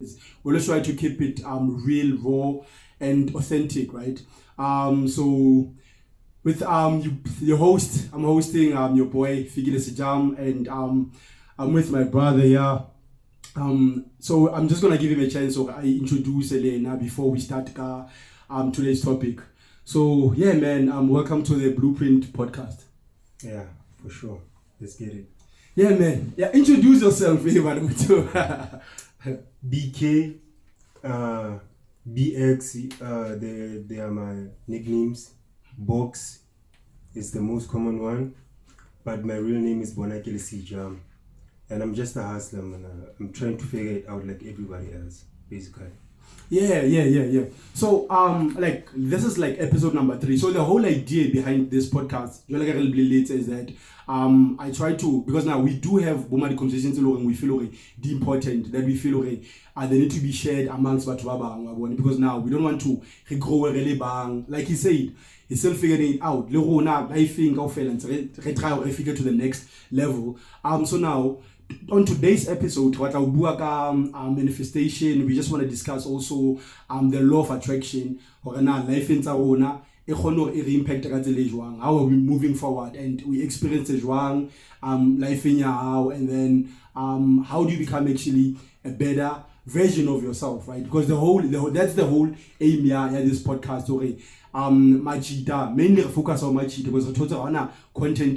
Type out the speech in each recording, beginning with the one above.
We always try to keep it real, raw, and authentic, right? So with your host, I'm hosting your boy Figile Sijam, and I'm with my brother here. So I'm just gonna give him a chance so I introduce Elena before we start today's topic. So yeah, man, welcome to the Blueprint podcast. Yeah, for sure. Let's get it. Yeah, man. Yeah, introduce yourself, everybody. BK, BX, they are my nicknames. Box is the most common one, but my real name is Bonakele Sijam. And I'm just a hustler, man. I'm trying to figure it out like everybody else, basically. Yeah. So like this is like episode number 3. So the whole idea behind this podcast, you're like a little bit late, is that I try to, because now we do have bomadi conversations and we feel the important that we feel they need to be shared amongst batho, because now we don't want to grow really bang. Like he said, he's still figuring it out. I think we figure to the next level. So now on today's episode, what I'll do manifestation, we just want to discuss also the law of attraction, or life in Tarona, impact how are we moving forward, and we experience life in how, and then how do you become actually a better version of yourself, right? Because that's the whole aim here this podcast. Majita mainly focus on Majita because we talk content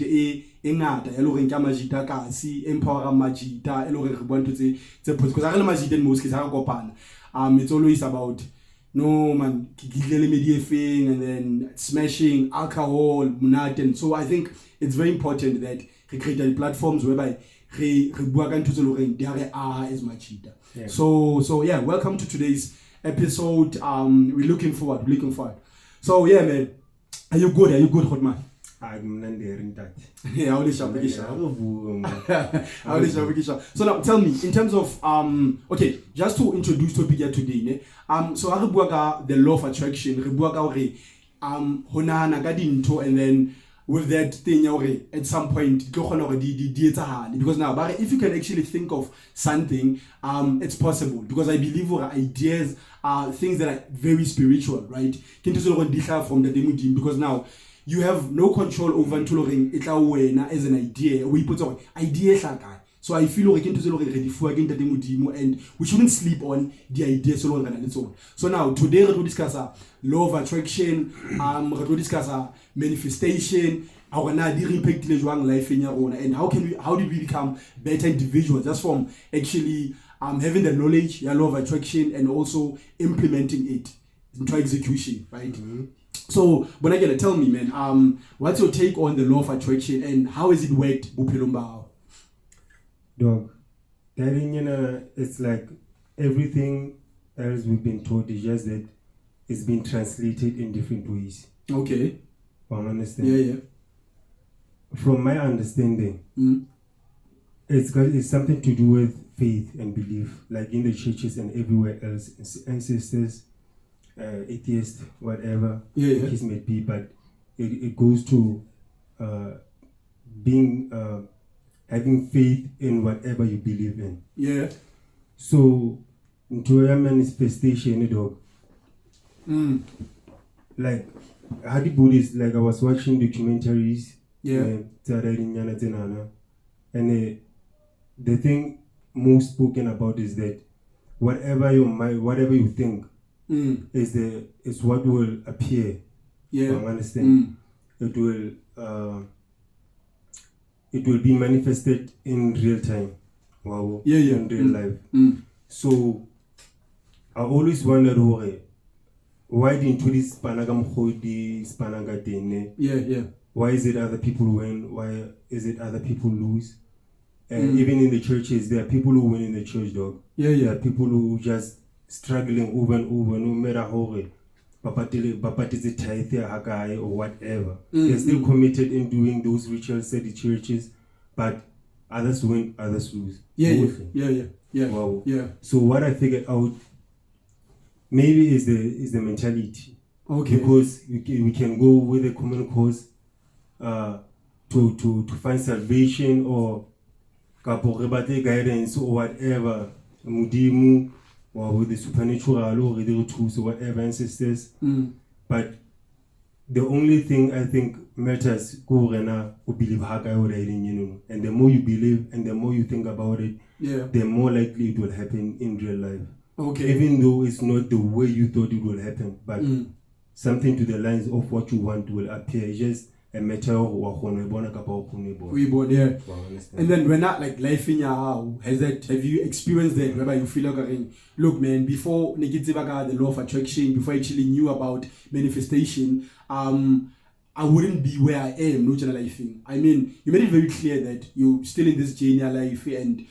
ngata ya loreng ka Majita kasi empower Majita loreng re bua ntse tse because a re le Majita mo se ka kopana. It's always about no man gidlele media thing and then smashing alcohol munate, and so I think it's very important that we create platforms whereby re bua ka ntse loreng di are as Majita. So yeah, welcome to today's episode. We're looking forward. So yeah, man, are you good, hot man? I'm not hearing that. Yeah, so now tell me, in terms of okay, just to introduce topic here today, so I rebuaga the law of attraction, rebuaga honana gadinto, and then with that thing at some point because now but if you can actually think of something, it's possible, because I believe ideas are things that are very spiritual, right? From the demo team, because now you have no control over as an idea, we put idea. So I feel like and we shouldn't sleep on the idea so long and so on. So now today we're going to discuss law of attraction, we're going to discuss manifestation, how can I impact life in your own, and how did we become better individuals just from actually having the knowledge, the law of attraction, and also implementing it into execution, right? Mm-hmm. So, Bonagela, tell me, man, what's your take on the law of attraction and how has it worked, Bupilumba? Dog, that it's like everything else we've been taught is just that it's been translated in different ways. Okay. I understand. Yeah. From my understanding, it's something to do with faith and belief, like in the churches and everywhere else, ancestors, atheists, whatever the case may be, but it goes to being having faith in whatever you believe in. Yeah. So into a manifestation, dog. Like how the Buddhists, like I was watching documentaries. Yeah. And the thing most spoken about is that whatever your mind, whatever you think, is what will appear. Yeah. I understand. It will be manifested in real time. Wow. Yeah. In real life. So I always wondered why didn't this Panagam Hodi Spanagatene? Yeah. Why is it other people win? Why is it other people lose? And even in the churches, there are people who win in the church, dog. Yeah. There are people who just struggling over and over, no matter how Bapatize tithe hagai or whatever. They're still committed in doing those rituals at the churches, but others win, others lose. Yeah. Wow. Yeah. So what I figured out maybe is the mentality. Okay. Because we can go with a common cause to find salvation or guidance or whatever. Mudimu with the supernatural or the truth or whatever ancestors. But the only thing I think matters and the more you believe and the more you think about it, the more likely it will happen in real life. Okay. Even though it's not the way you thought it will happen, but something to the lines of what you want will appear. It's just a matter of yeah. And then when that like life in your house, have you experienced that whereby you feel like look man, before the law of attraction, before I actually knew about manifestation, I wouldn't be where I am, no general life. I mean, you made it very clear that you're still in this journey of life and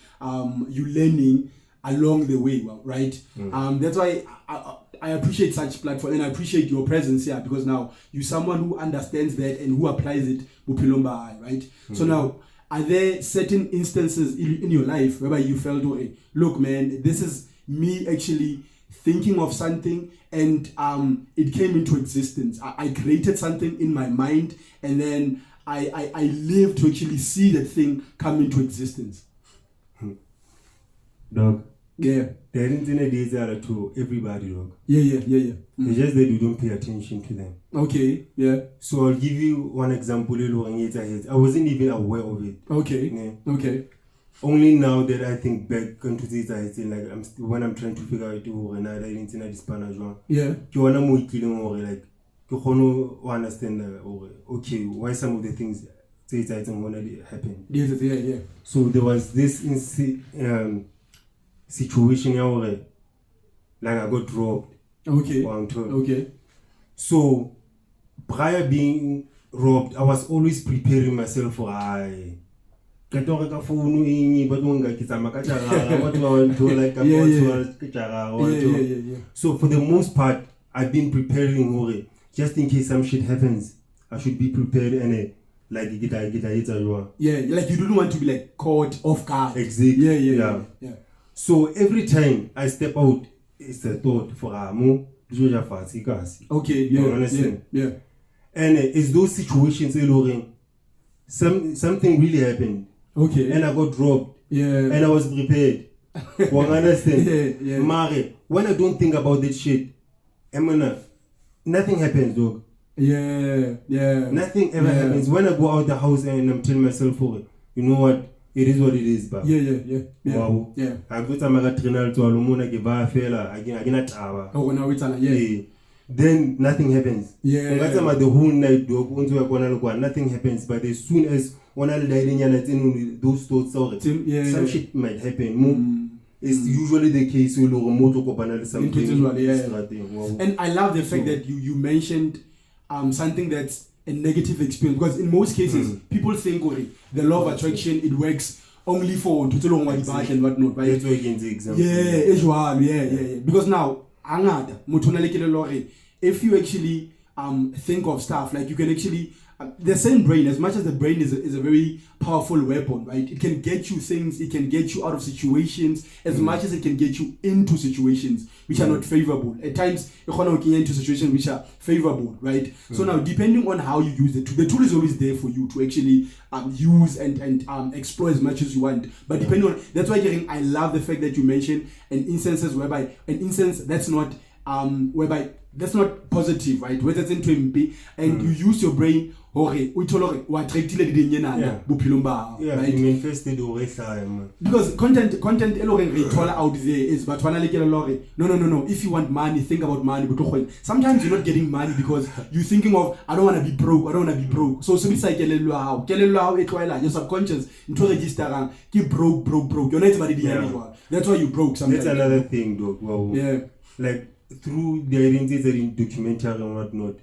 you're learning along the way, right? That's why I appreciate such platform and I appreciate your presence here because now you're someone who understands that and who applies it, right? So now, are there certain instances in your life whereby you felt, okay, look, man, this is me actually thinking of something and it came into existence. I created something in my mind and then I lived to actually see that thing come into existence. Dog. Yeah. The internet is to everybody, dog. Yeah. It's just that you don't pay attention to them. Okay, yeah. So I'll give you one example. I wasn't even aware of it. Okay. Yeah. Okay. Only now that I think back into this, I think like when I'm trying to figure out another internet is panajwa. Yeah. You wanna more killing or like you understand okay, why some of the things say that happen. Yeah. So there was this situation where like I got robbed. Okay. Okay. So prior being robbed, I was always preparing myself for So for the most part, I've been preparing just in case some shit happens. I should be prepared and like like you don't want to be like caught off guard. Exactly. Yeah. So every time I step out, it's a thought for okay, yeah. And it's those situations something really happened. Okay. And I got robbed. Yeah. And I was prepared. Understand? Yeah. Mare, when I don't think about that shit, nothing happens, dog. Yeah. Nothing ever happens. When I go out the house and I'm telling myself, you know what? It is what it is, but yeah. Wow. Yeah. I go to my trainer to Alumuna Geva Fela again. Oh, now it's yeah. Then nothing happens. Yeah. The whole night, dog, nothing happens. But as soon as those thoughts some shit might happen. It's usually the case when something. And I love the fact that you mentioned something that's a negative experience, because in most cases people think the law of attraction, it works only for and whatnot, right? That's why again the example. Yeah. Because now if you actually think of stuff, like you can actually the same brain, as much as the brain is a very powerful weapon, right? It can get you things, it can get you out of situations as much as it can get you into situations which are not favorable. At times, you can get into situations which are favorable, right? So now, depending on how you use the tool is always there for you to actually use and explore as much as you want. But depending on, that's why I love the fact that you mentioned an instance that's not whereby that's not positive, right? Whether it's into MP and you use your brain right? Because content out there is but no, if you want money, think about money. Sometimes you're not getting money because you're thinking of I don't want to be broke. So it's like your subconscious into register keep broke. You're not money. That's why you broke sometimes. That's another thing, though. Well, yeah. Like through the identities in documentary and whatnot,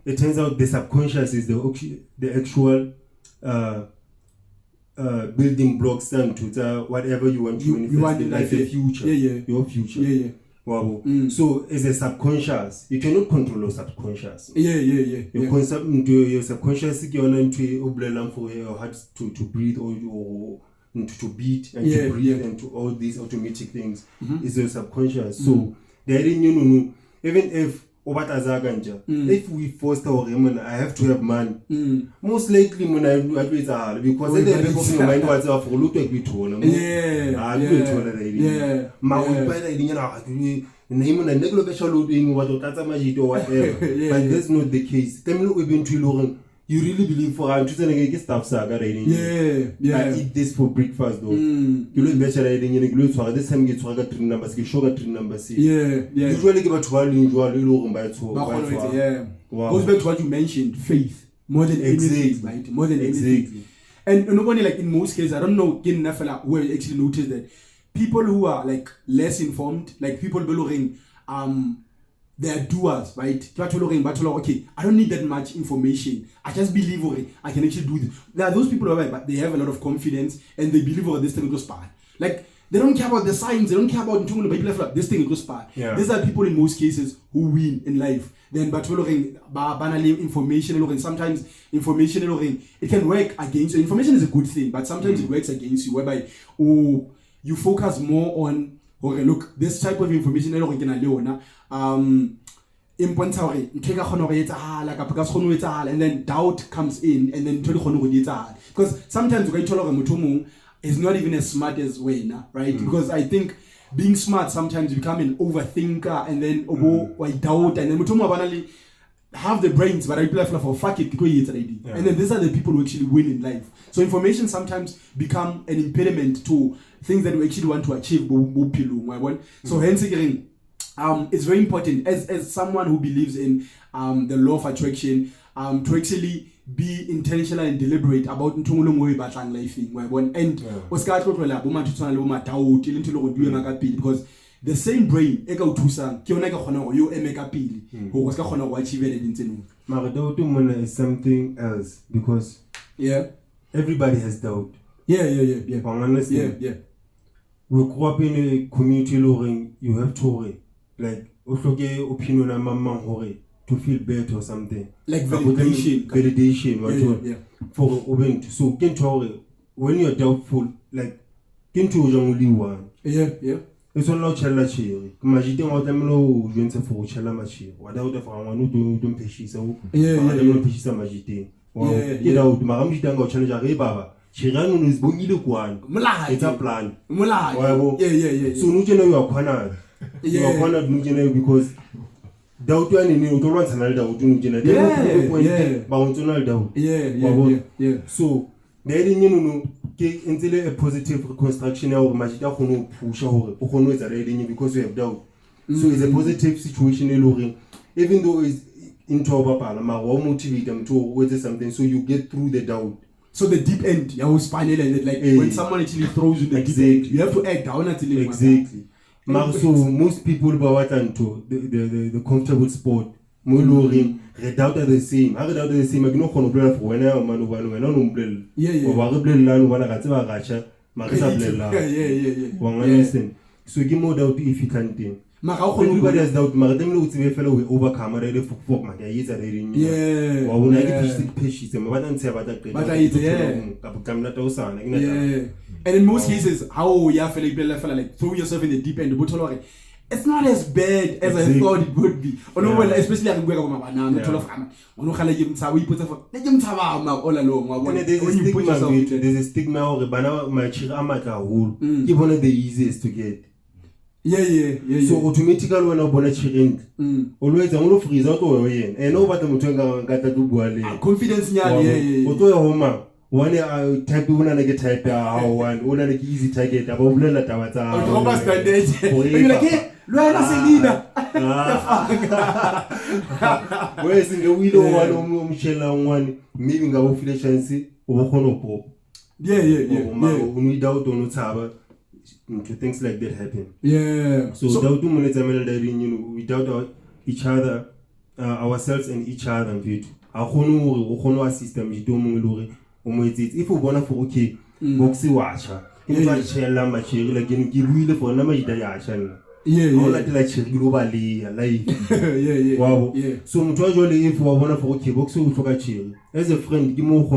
it turns out the subconscious is the actual building blocks and to whatever you want to manifest in life, the future, your future. Wow. So as a subconscious, you cannot control your subconscious. Your subconscious is going to for your heart to breathe or to beat and to breathe and to all these automatic things is your subconscious. So even if if we foster women, I have to have money. Most likely, when I do it, because then the people in mind was for look like we told them. Yeah, name and neglected doing what or whatever. But that's not the case. Tell me, we've been too long. You really believe for I'm just going to stuff saga writing. I eat this for breakfast though. You look better writing in a glue for this time gets to three numbers, sugar 3 numbers. Usually give a 12 in by 2. Goes back to what you mentioned, faith. More than anything, right? More than anything. And nobody like in most cases, I don't know where you actually notice that people who are like less informed, like people belonging they are doers, right? Okay, I don't need that much information. I just believe I can actually do this. There are those people who are, but they have a lot of confidence and they believe this thing goes bad. Like they don't care about the science, they don't care about this thing goes bad. These are people in most cases who win in life. Then but banally information, sometimes information it can work against you. Information is a good thing, but sometimes it works against you, whereby you focus more on look, this type of information and then doubt comes in and then because sometimes is not even as smart as Wayne, right? Because I think being smart sometimes you become an overthinker and then I doubt and then banally have the brains but I play for fuck it already. And then these are the people who actually win in life. So information sometimes become an impediment to things that we actually want to achieve. So hence again, it's very important as someone who believes in the law of attraction to actually be intentional and deliberate about life because the same brain is something else because everybody has doubt. We grew up in a community you have to like opinion to feel better or something. Like validation. For so when you're doubtful, like only one. It's not chella cheer. Imagine what I'm low for chella machine. Without the one who don't pay so get out, Maram Dango challenge Baba. She ran on his boogie look one. It's a plan. So Nugena you are cornered. You are cornered Nugena because doubt you and you don't want another doubt Nugena. So there until a positive reconstruction or Majida push or is already because we have doubt. So it's a positive situation even though it's into our Palama or motivate them to something so you get through the doubt. So the deep end, when someone actually throws you the deep end, you have to act down until you so most people the comfortable sport. Redoubt the same. I redoubt the same. I don't know for when I am so give more doubt if you can't think. Everybody has doubt. Fellow will overcome already for my years are reading. And in most cases, how you feel like throw yourself in the deep end, it's not as bad as I thought it would be. Especially when there's a stigma or give one of the easiest to get. So automatically when I'm born a child, always I'm going to freeze out or and over the confidence. One type one and get type one and easy target about whereas in the window one Michelle one maybe our efficiency or pop. Without on things like that happen. So without 2 minutes without each other, ourselves and each other and our system if you want for okay boxy watcher like give wheel for globally wow. So if you want for okay boxy as a friend give more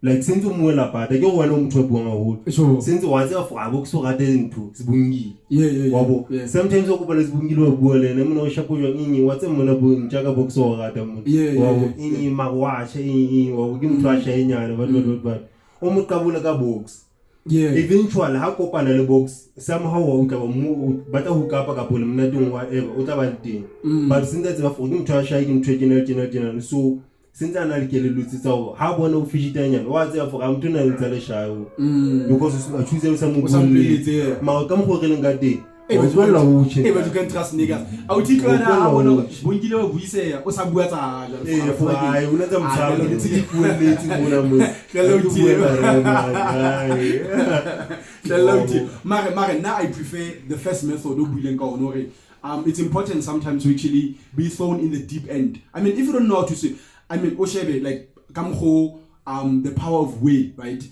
like since umuela pata ke wena umtho buanga holo Sure. since wa tsa for abo so rate into sibungile Yeah. wabo sometimes okuba lesibungile wa bua lena mna o shapo jwa nginyi wa tse mona bo ntjaka box o rata mo wabo inyi magwasha inyi wabo ke mtho a shayenyana but o mo qabula ka box eventually ha kopana le box somehow wa utla mo bata ho kapa ka pole mna ding whatever o tla ba teng but since that's for ke mtho a shaye ke mtho general so since ana le kelelo tsitsa ho ha bona o fishitanyana wa tsa for am tona ntsa le shayo because o choose sa mo bule ma ka mo go re lenga teng but you can trust niggas a o titla na bona bongile ba buiseya o sa bua tsa jalo for ai una tsa mtsalo ke tsi kueletse mona mo mare now I prefer the first method o buileng ka ona it's important sometimes to actually be thrown in the deep end. I mean, if you don't know how to say, I mean, Oshebe, like, kamho, the power of will, right?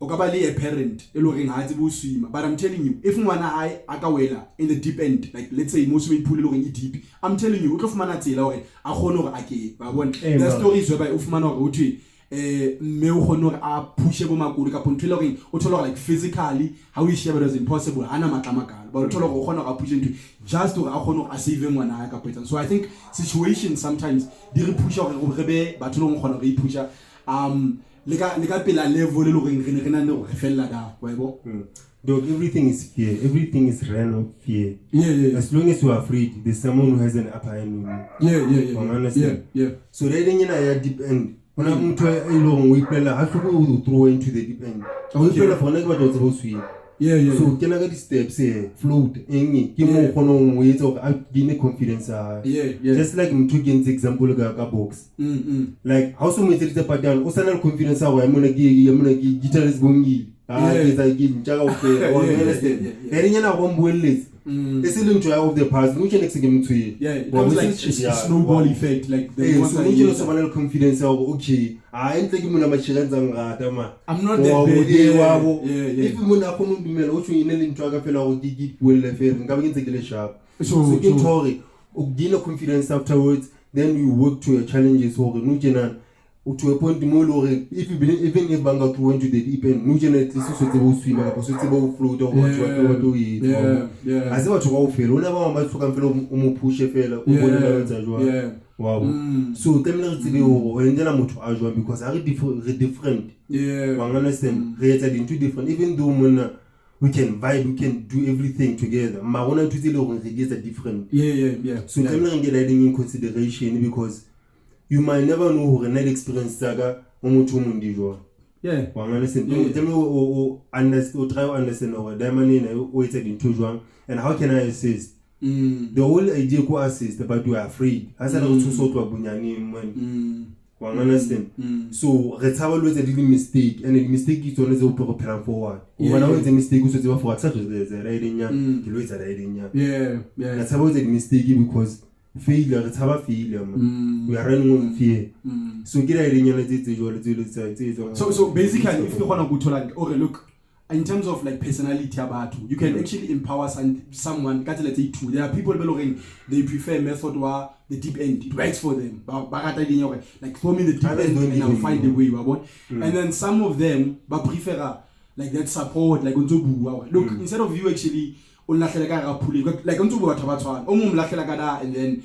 Okabali a parent, eloring hatibu swim. But I'm telling you, if one eye akawela in the deep end, like let's say most women pull looking deep, I'm telling you, of manatila, a honor ake, but one the stories whereby Ufman or Uti. Me honor a pushable makuru kapon tailoring or like physically how we share is impossible ana matamaka but tolo honor a pushing to just to honor a saving one aka pattern. So I think situations sometimes they push or rebe but no honor pusher lega pela level le rena no fella da webo. Dog, everything is fear. Everything is ran of fear. Yeah. As long as you are afraid, there's someone who has an upper hand on you. Understand? Yeah. So riding in a deep end. When I'm trying we play like how to throw into the deep end. We play for next what was supposed to be. Yeah. So can I get the steps here? Float. Give more kono ways of gain confidence. Yeah. Just like I'm taking example ga box. Like how so much is the pattern? Osana confidence I'm gonna give guitarist bongi. It's like jaga okay. Understand? Eringa na bombueles. It's still enjoy of the past. We can execute to you. Yeah, it comes like a snowball effect. Like the so we can also have confidence of okay. I ain't taking my children I'm not that bad. Yeah. If you wanna come to me, what you in traga fella or dig well affair and coming into the shop. So get sorry. Gain confidence afterwards. Then you work to your challenges or no to a point more if you believe even if banga to went to the deep end no generate this so to swim because it's about float or what to eat as what to feel whenever I'm to come feel push a fella wow so tell me to be and then I'm to ajwa because are different understand created into different even though we can vibe, we can do everything together. Ma wanna to tell you are different. So tell me get that in consideration because you might never know who an experience saga or yeah. Understand. Tell me understand try to understand our diamond waited in two and how can I assist? The whole idea to assist but you are afraid. As I also saw to a bunyani when understand. So let's have always a little mistake and a mistake is always open to plan forward. When I was a mistake also for such as the riding that's about a mistake because failure, it's have a failure. We are running on fear. So get a So basically, if you want to go to like, okay, look, in terms of like personality about you can actually empower someone. Let's say two. There are people belonging. They prefer a method where the deep end it works for them. Like throw me the deep end and I'll find a way. And then some of them but prefer like that support. Like look, instead of you actually. Like onto what about and then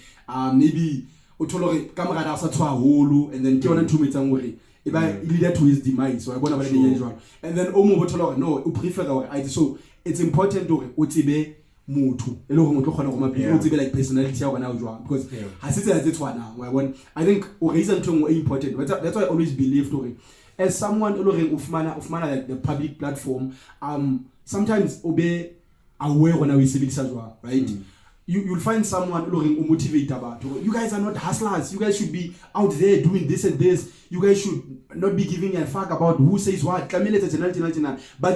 maybe utolore camera da sa tshwa holo and then ke yona nthumetsa ngore e ba leader to his demise so I bona ba le jwalo and then o mo botolore no o prefer so it's important to o tsebe motho e le gore motho khona go mapela o tsebe like personality ya bona o jwang because ha se tsela tse tshwana wa bona I think o raise ntho e important that's why I always believe to as someone e le gore ufumana like the public platform sometimes obe aware when we see as well, right? You'll find someone looking to motivate about. You guys are not hustlers. You guys should be out there doing this and this. You guys should not be giving a fuck about who says what. But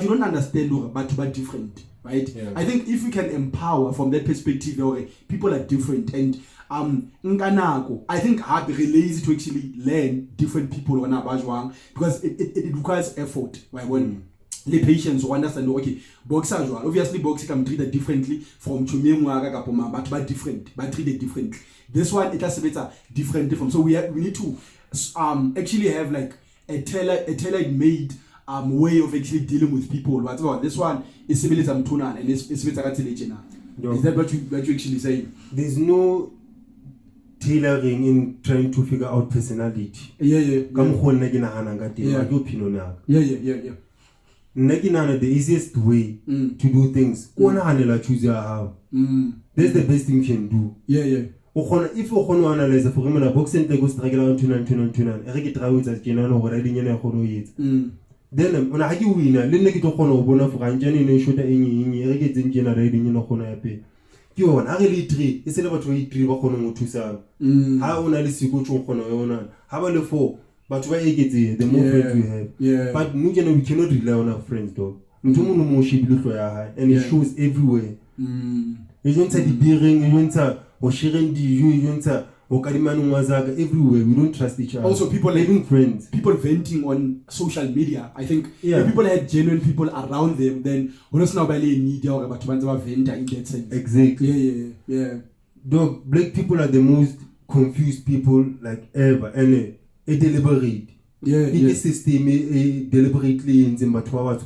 you don't understand, but different, right? I think if we can empower from that perspective, people are different and I think hard relays to actually learn different people on our because it requires effort, right? When the patients who understand okay boxers obviously boxing can treat it differently from chumemwaga kapoma but different but treated differently this one it has better different so we need to actually have like a tailor-made way of actually dealing with people. But this one is similar to Mtuna and it's Is that what you actually say? There's no tailoring in trying to figure out personality. Yeah. The easiest way to do things. That's the best thing you can do. Yeah. If you want to analyze for him, box and go struggle out to I get out as Kenan or riding in a hono. Then when I do win, then get a hono bona for Anjani and shoot in get in generating in a hono. You want a really tree, it's about 3 hono to sell. How only you go to hono, how about the 4? But where you get the more friends we have. Yeah. But we cannot rely on our friends though. And it shows everywhere. You don't say the bearing, you don't say or sharing the you don't say or Karimanu Mazaga everywhere. We don't trust each other. Also, people even friends. People venting on social media. I think if people had genuine people around them, then we're not now barely in media or about to vent in that sense. Exactly. Yeah. Dog, black people are the most confused people like ever. And a deliberate. Yeah. System deliberately in Zimbabwe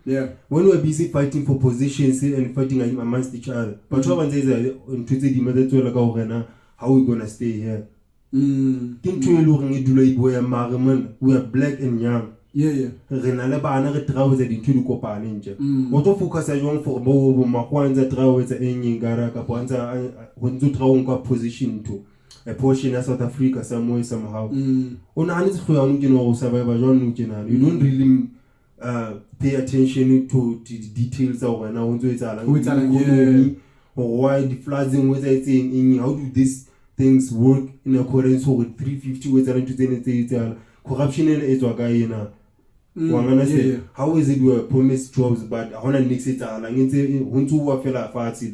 yeah. When we're busy fighting for positions and fighting amongst each other, but how are we gonna stay here? We are black and young. Yeah. Position to a portion of South Africa some way somehow. You don't really pay attention to the details of or why the flooding was saying how do these things work in accordance with 350 with corruption and how is it we promise jobs but I want to mix it the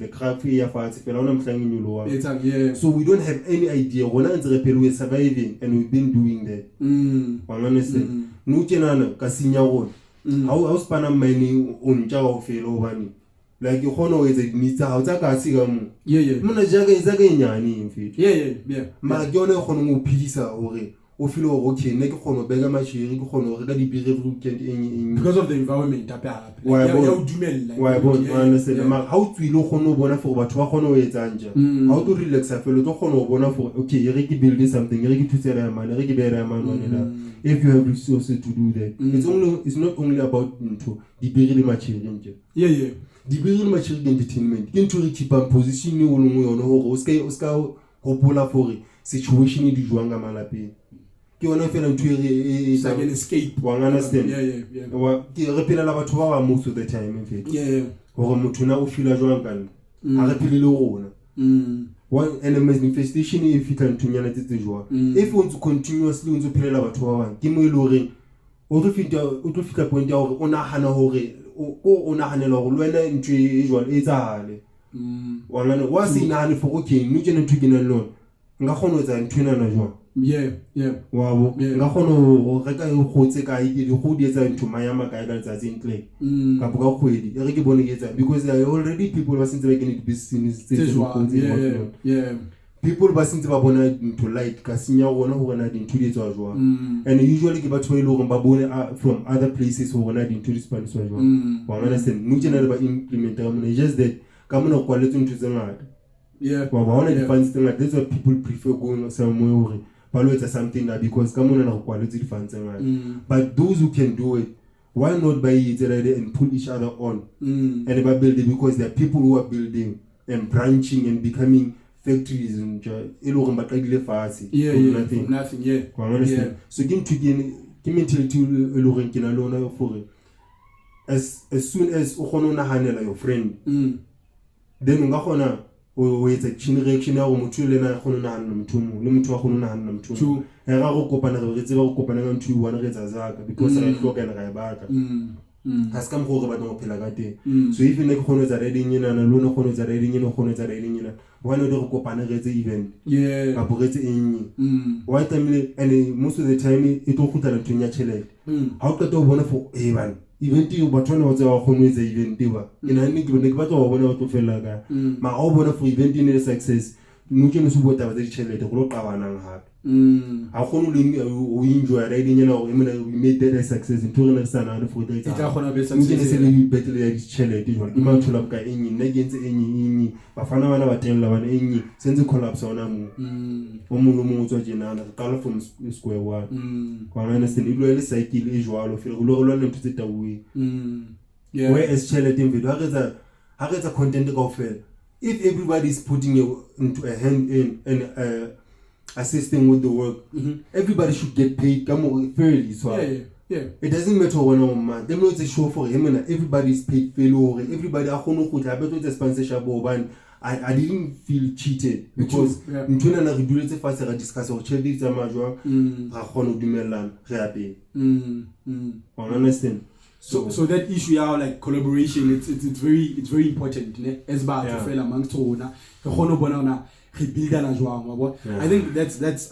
craft so we don't have any idea we're surviving and we've been doing that how span mining on Java fail like you know is it needs how because of the environment how to relax build something if you have resources to do that. It's not only about the material. The material entertainment into keep a position for situation malapi. You want to feel it's like an escape. Understand? Yeah. Most of the time, in fact. Yeah. Or Mutuna feel a drunk and and a manifestation if you can to if you want to continuously to play about 2 hours, give me luring. Autofita point out on a hana hore or on a hanelo into usual it's a one was in a for okay, Nugent to get alone. Ngahono is a twin and yeah. Wow. Ngahono who to Mayama guidance as in play. Because there are already people who are making it business. Yeah. People wasn't to light Casinia one who were in 2 days as well. And usually give a 12 from other places who were not in 2 days as well. Understand? No general implement just that come on quality to the land. Yeah. Funds thing like that's what people prefer going somewhere. But something that because come on quality funds but those who can do it, why not buy it and pull each other on and about building because there are people who are building and branching and becoming factories and nothing. So give me till for it. As soon as your friend then it's a chin reaction or mutulena because I talk and has come over no pelagate. So if you make honors are reading in and alone honors are reading in or honors are reading in, why not go panagate event? Yeah, why time and most of the time it will put a chile. How could do wonderful even? Even you, but when I was our home is even deeper. In a nigga, but I want to feel like my own wonderful event in success. no ke no se bota ba ditšhelete go lo qabanang hape a kgone o enjoy right nyana go emela we made that a success into re sana for the tla gona be success success se le battle ya ditšhelete jwa ke mathola ka enyi nna ke ntse enyi ba fana bana ba tella bana enyi senze collapse ona mo o mongwe tswa jenana re qala from square one kwa nna se le ile cycle e jwalo fela go lo lwana ntse tawe yeah where is charity in video ha retsa content ka ofela if everybody is putting into a hand in and assisting with the work everybody should get paid fairly so yeah it doesn't matter when on man them not a show for him and everybody is paid fairly everybody a kgone go tla betwe the sponsorship ban I didn't feel cheated because ntona na re duletse fa se ra discuss go charity tsa majwa ga kgone go dumellana re a pay understand. So that issue like collaboration, it's very important, ne? As bad to fail amongst rona. I think that's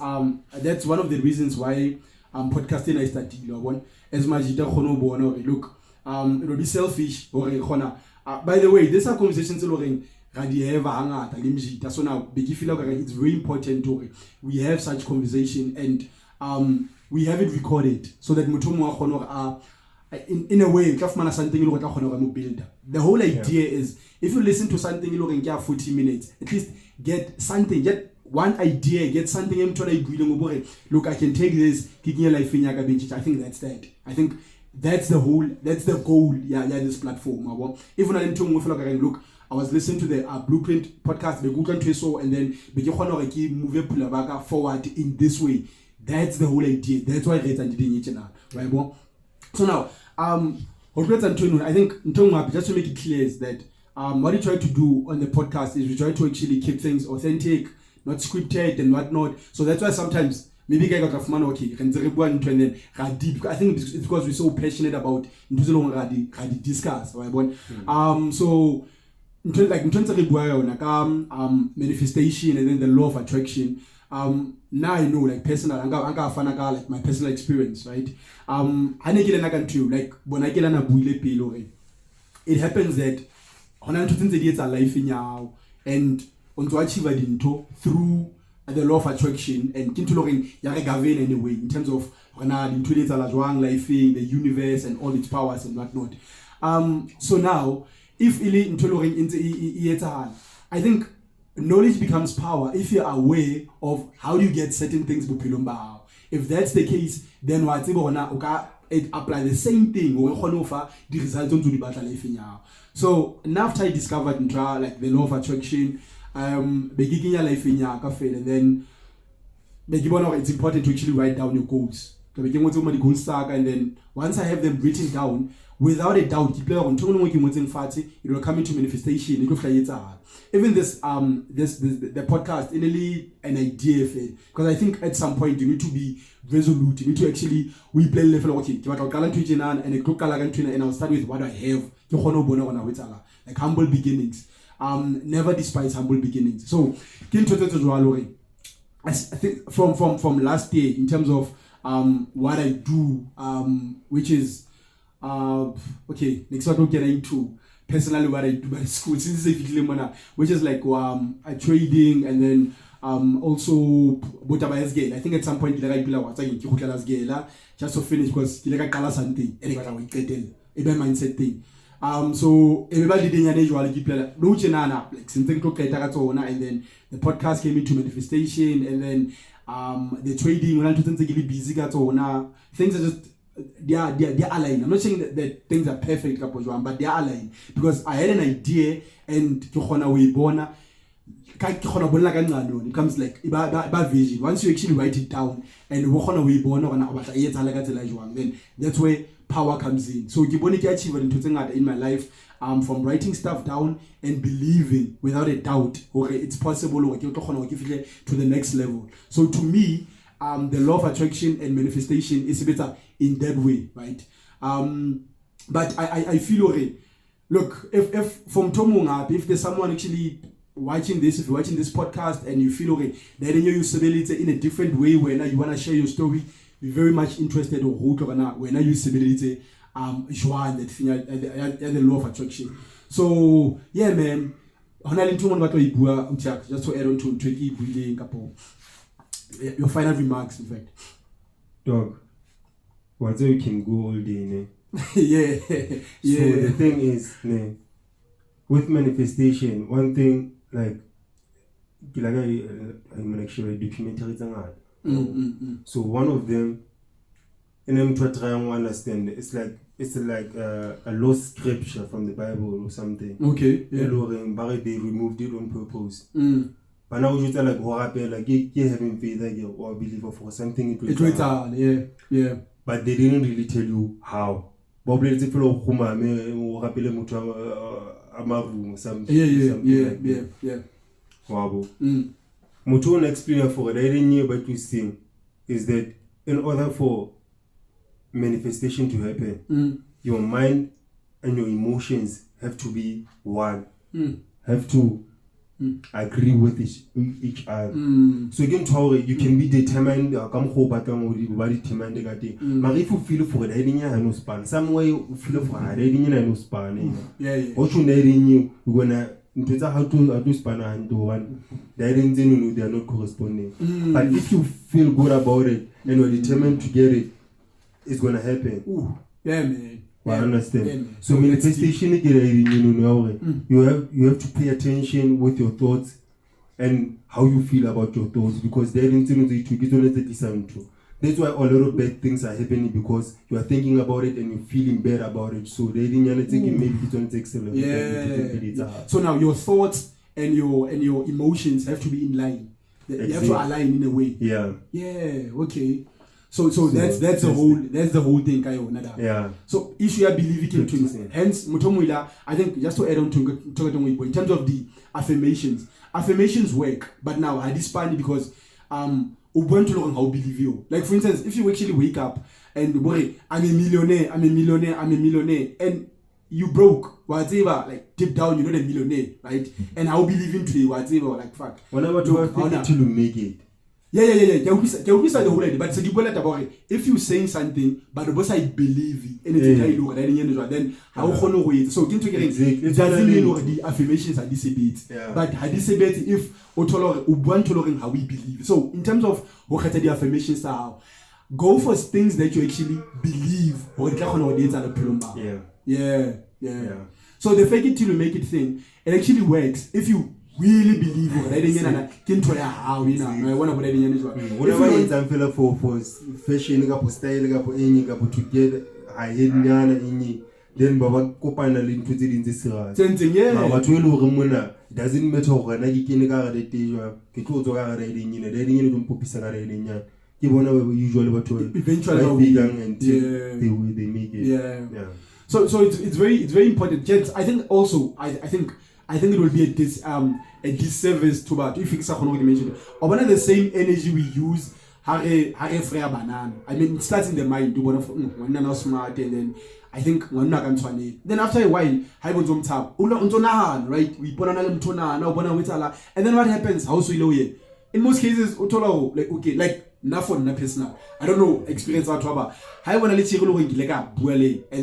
one of the reasons why podcasting I started. As much as look, it will be selfish or by the way, these are conversations so now it's very important to we have such conversation and we have it recorded so that in a way something build. The whole idea is if you listen to something 40 minutes, at least get something, get one idea, get something look, I can take this, I think that's that. I think that's the goal this platform. Even look, I was listening to the Blueprint podcast, and then move forward in this way. That's the whole idea. That's why it's right. So now, I think just to make it clear is that what we try to do on the podcast is we try to actually keep things authentic, not scripted and whatnot. So that's why sometimes maybe I got a man okay, and then I think it's because we're so passionate about discuss. Right? So in terms of manifestation and then the law of attraction. Now I know like personal like my personal experience, right? Like when I get an abuile it happens that on life in now and on to achieve it through the law of attraction and govern anyway in terms of life the universe and all its powers and whatnot. So now if I think knowledge becomes power if you're aware of how you get certain things. If that's the case, then it apply the same thing the results into the battle life. So now after I discovered like the law of attraction, beginning your life in and then it's important to actually write down your goals. And then once I have them written down, without a doubt, it will come into manifestation. Even this the podcast in an idea because I think at some point you need to be resolute. You need to actually we play level okay. And I'll start with what I have. Like humble beginnings. Never despise humble beginnings. So I think from last year in terms of what I do, which is okay, next one we'll get into personally what I do by school, which is like trading and then also I think at some point just to finish because something a mindset thing. So everybody didn't usually keep like something and then the podcast came into manifestation and then the trading when I'm busy things are just they're aligned. I'm not saying that things are perfect, but they're aligned because I had an idea and it becomes like about vision. Once you actually write it down and then that's where power comes in. So in my life from writing stuff down and believing without a doubt it's possible to the next level. So to me the law of attraction and manifestation is better in that way, right? But I feel look, if from Tomonga, if there's someone actually watching this, if you're watching this podcast and you feel that in your usability in a different way when you want to share your story, we're very much interested in when I usability the law of attraction. So yeah, man, just to add on to your final remarks, in fact. Dog, once you can go all day, ne? Yeah. So the thing is, ne, with manifestation, one thing like I'm actually documentaries. So one of them, and I'm trying to understand. It's like a lost scripture from the Bible or something. Okay. Yeah. But they removed it on purpose. But now you tell like you're having faith or belief for something. It was hard. Yeah. But they didn't really tell you how. Probably it's something. Yeah. Wow. Mutu explain for it. I didn't know about this thing is that in order for manifestation to happen, your mind and your emotions have to be one. Have to agree with each other. So again, you can be determined. Come home, but determined. But if you feel for it, I didn't know span. Some way you feel for it, I didn't know span. Yeah. What you need, you're gonna. How to span and do one. They are not corresponding. But if you feel good about it and you're determined to get it, it's gonna happen. Yeah, man. I understand. Yeah, man. So manifestation, you have to pay attention with your thoughts and how you feel about your thoughts, because they didn't know that you get on it. That's why a lot of bad things are happening, because you are thinking about it and you're feeling bad about it. So they didn't take it, maybe it don't take seven. Yeah. So now your thoughts and your emotions have to be in line. You have to align in a way. Yeah. Yeah. Okay. So that's the whole thing, Kayo. Yeah. So issue I believe it to. Hence, Mutomwila, I think just to add on to in terms of the affirmations work, but now I disband it because want to learn how believe you. Like for instance, if you actually wake up and boy, I'm a millionaire, and you broke, whatever, like deep down you're not a millionaire, right? And I'll believe into it, whatever, like fuck. Whenever you are thinking till you make it. Yeah. The whole idea. But if you saying something, but the boss I believe anything I look at, then how wait. So it doesn't mean the affirmations are dissipate. Yeah. But I dissipate if want to learn how we believe. So in terms of what the affirmations are, go for things that you actually believe or Yeah. So the fake it till you make it thing, it actually works if you really believe for fashion style together I hate then baba kopana le ntho tse ding tse sera batho e le hore mona doesn't matter hore na ke kene ka re tejwa ke tlo tswa ka re ding ne tlo mpopisa ka re ding ya ke bona usually batho eventually they make it. Yeah. So it's very important. Gents, I think also I think it will be a disservice to but if it's mention or the same energy we use banana. I mean, it starts in the mind. Do one now smart, and then I think one then after a while, right? We put on and then what happens? How so in most cases, like okay, like for na personal. I don't know experience out about. I want to let you like and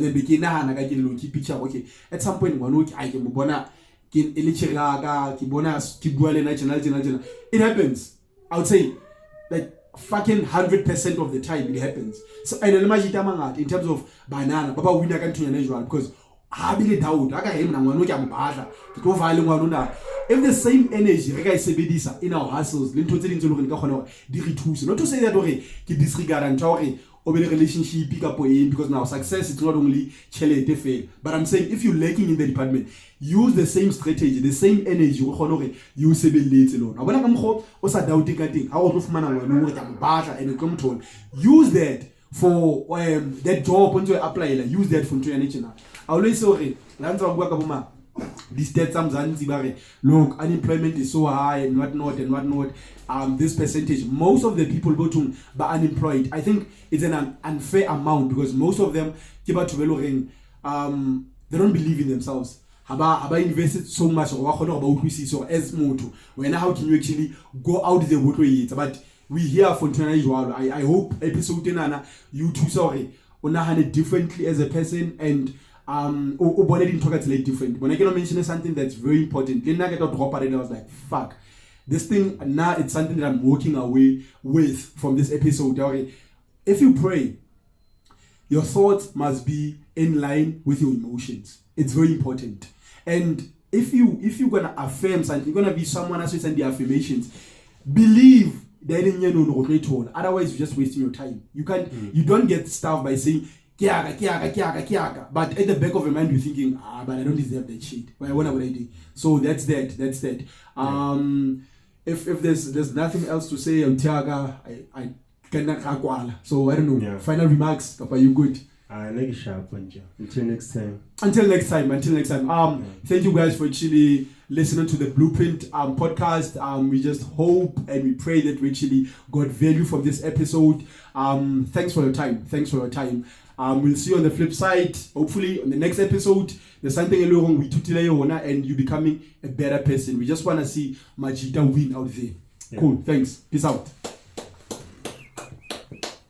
then begin na picture. Okay, at some point one week I can bona. It happens. I would say like fucking 100% of the time it happens. So I imagine in terms of banana, Baba winner can to unusual because I really doubt if the same energy in our hustles, not to say that disregard and relationship pick up because now success is not only fail, but I'm saying if you're lacking in the department, use the same strategy, the same energy you say late alone. Now when I'm also doubting thing, how and control, use that for that job when you apply, use that for training. I always say this dead Zanzibar, look, unemployment is so high and whatnot. This percentage, most of the people go to but unemployed. I think it's an unfair amount because most of them they don't believe in themselves. Haba invested so much or as moto. When how can you actually go out the way? But we here for I hope episode 10 you too sorry on differently as a person and Bonnet didn't talk at late different. When I can mention something that's very important, then I get out drop it and I was like, fuck. This thing now it's something that I'm walking away with from this episode. Okay? If you pray, your thoughts must be in line with your emotions. It's very important. And if you're gonna affirm something, you're gonna be someone else with the affirmations. Believe that in your otherwise you're just wasting your time. You don't get stuff by saying kiaga. But at the back of your mind you're thinking, but I don't deserve that shit. But I wonder what I did. So that's that. If there's nothing else to say on Tiaga, I cannot. So I don't know. Yeah. Final remarks. Are you good? Until next time. Until next time. Thank you guys for actually listening to the Blueprint podcast. We just hope and we pray that we actually got value from this episode. Thanks for your time. We'll see you on the flip side. Hopefully on the next episode, there's something a little wrong with and you becoming a better person. We just want to see Majida win out there. Yeah. Cool. Thanks. Peace out.